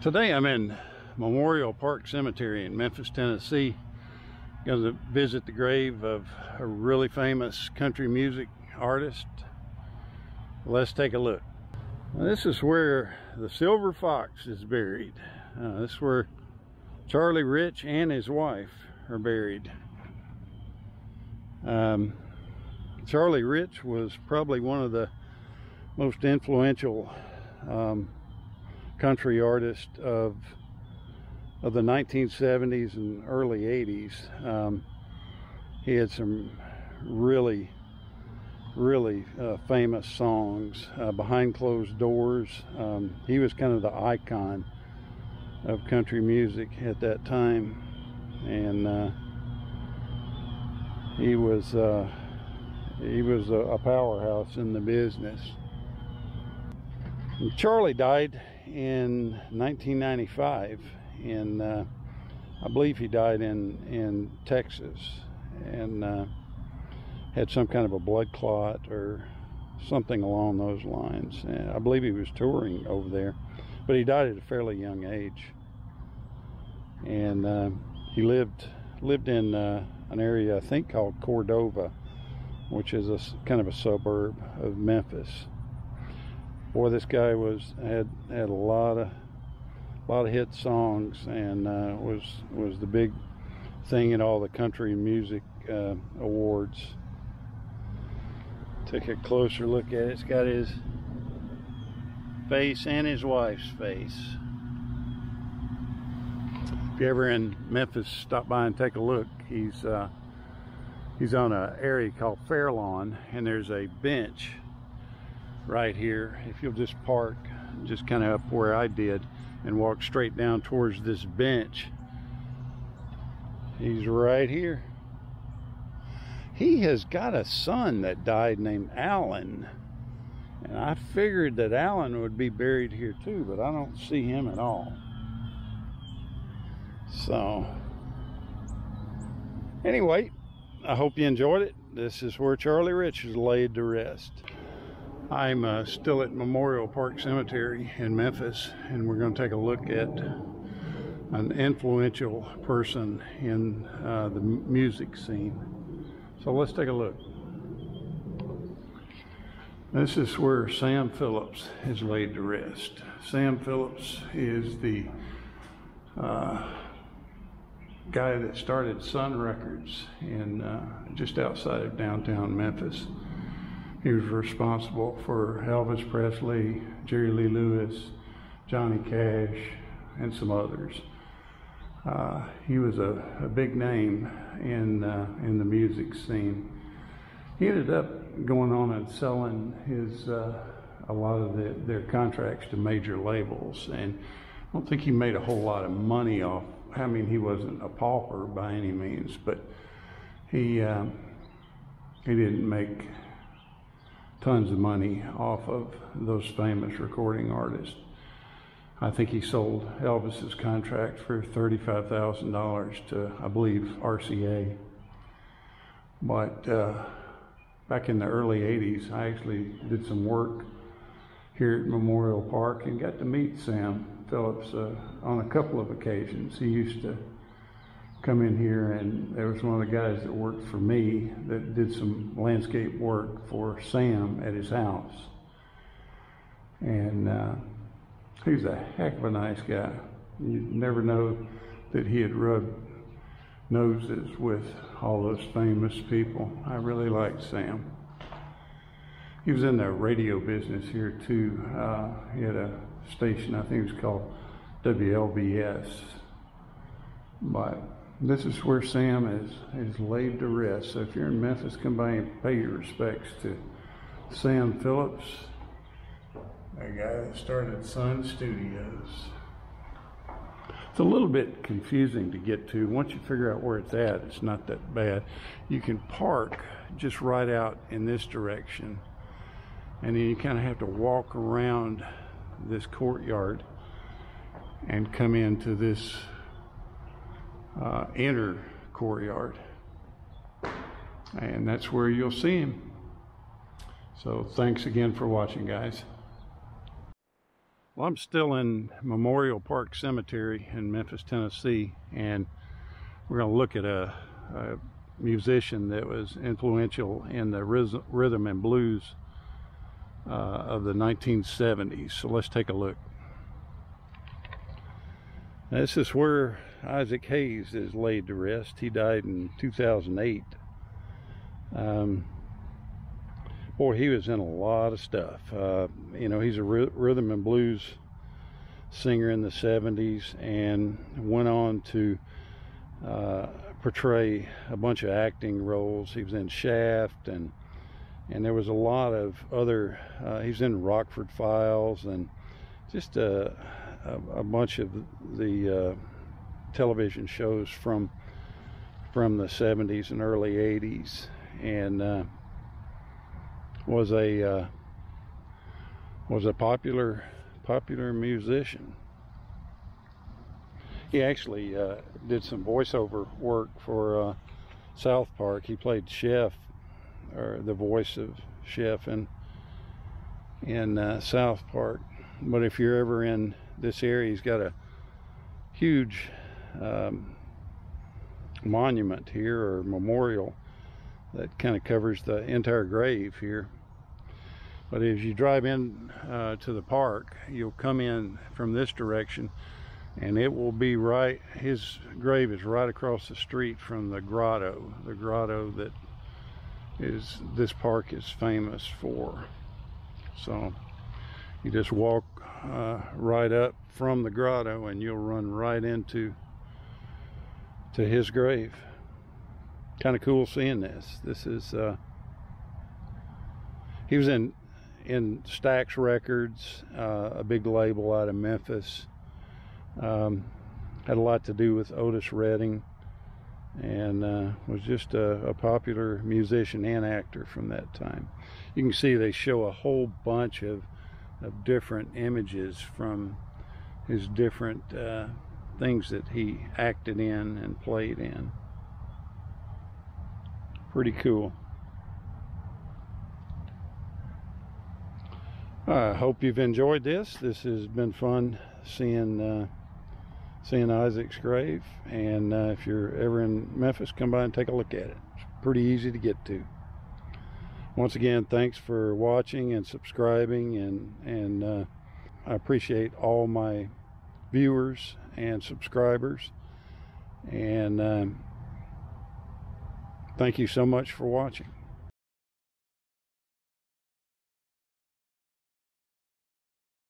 Today I'm in Memorial Park Cemetery in Memphis, Tennessee. Going to visit the grave of a really famous country music artist. Let's take a look. Now, this is where the Silver Fox is buried. This is where Charlie Rich and his wife are buried. Charlie Rich was probably one of the most influential country artists of the 1970s and early 80s. He had some really famous songs. Behind Closed Doors. He was kind of the icon of country music at that time, and he was a powerhouse in the business. And Charlie died in 1995, and I believe he died in Texas, and had some kind of a blood clot or something along those lines. And I believe he was touring over there, but he died at a fairly young age. And he lived in an area I think called Cordova, which is kind of a suburb of Memphis. Boy, this guy had a lot of hit songs, and was the big thing in all the country music awards. Take a closer look at it. It's got his face and his wife's face. If you're ever in Memphis, stop by and take a look. He's on an area called Fairlawn, and there's a bench right here. If you'll just park just kind of up where I did and walk straight down towards this bench, he's right here. He has got a son that died named Alan, and I figured that Alan would be buried here too, but I don't see him at all. So anyway, I hope you enjoyed it. This is where Charlie Rich is laid to rest. I'm still at Memorial Park Cemetery in Memphis, and we're going to take a look at an influential person in the music scene. So let's take a look. This is where Sam Phillips is laid to rest. Sam Phillips is the guy that started Sun Records in just outside of downtown Memphis. He was responsible for Elvis Presley, Jerry Lee Lewis, Johnny Cash, and some others. He was a big name in the music scene. He ended up going on and selling a lot of their contracts to major labels, and I don't think he made a whole lot of money off. I mean, he wasn't a pauper by any means, but he didn't make tons of money off of those famous recording artists. I think he sold Elvis's contract for $35,000 to, I believe, RCA. But back in the early 80s, I actually did some work here at Memorial Park and got to meet Sam Phillips on a couple of occasions. He used to come in here, and there was one of the guys that worked for me that did some landscape work for Sam at his house. And he's a heck of a nice guy. You'd never know that he had rubbed noses with all those famous people. I really liked Sam. He was in the radio business here too. He had a station, I think it was called WLBS. But this is where Sam is laid to rest. So if you're in Memphis, come by and pay your respects to Sam Phillips, the guy that started Sun Studios. It's a little bit confusing to get to. Once you figure out where it's at, it's not that bad. You can park just right out in this direction, and then you kind of have to walk around this courtyard and come into this inner courtyard, and that's where you'll see him. So thanks again for watching, guys. Well, I'm still in Memorial Park Cemetery in Memphis, Tennessee, and we're going to look at a musician that was influential in the rhythm and blues of the 1970s. So let's take a look. Now, this is where Isaac Hayes is laid to rest. He died in 2008. Boy, he was in a lot of stuff. You know, he's a rhythm and blues singer in the 70s and went on to portray a bunch of acting roles. He was in Shaft, and there was a lot of other, he's in Rockford Files, and just a bunch of the television shows from the 70s and early 80s, and was a popular musician. He actually did some voiceover work for South Park. He played Chef, or the voice of Chef in South Park. But if you're ever in this area, he's got a huge monument here, or memorial, that kind of covers the entire grave here. But as you drive in to the park, you'll come in from this direction, and it will be right, his grave is right across the street from the grotto that this park is famous for. So you just walk right up from the grotto, and you'll run right into his grave. Kind of cool seeing this. This is he was in Stax Records, a big label out of Memphis. Had a lot to do with Otis Redding, and was just a popular musician and actor from that time. You can see they show a whole bunch of different images from his different things that he acted in and played in. Pretty cool. I hope you've enjoyed this. This has been fun seeing Isaac's grave, and if you're ever in Memphis, come by and take a look at it. It's pretty easy to get to. Once again, thanks for watching and subscribing, and I appreciate all my viewers and subscribers, and thank you so much for watching.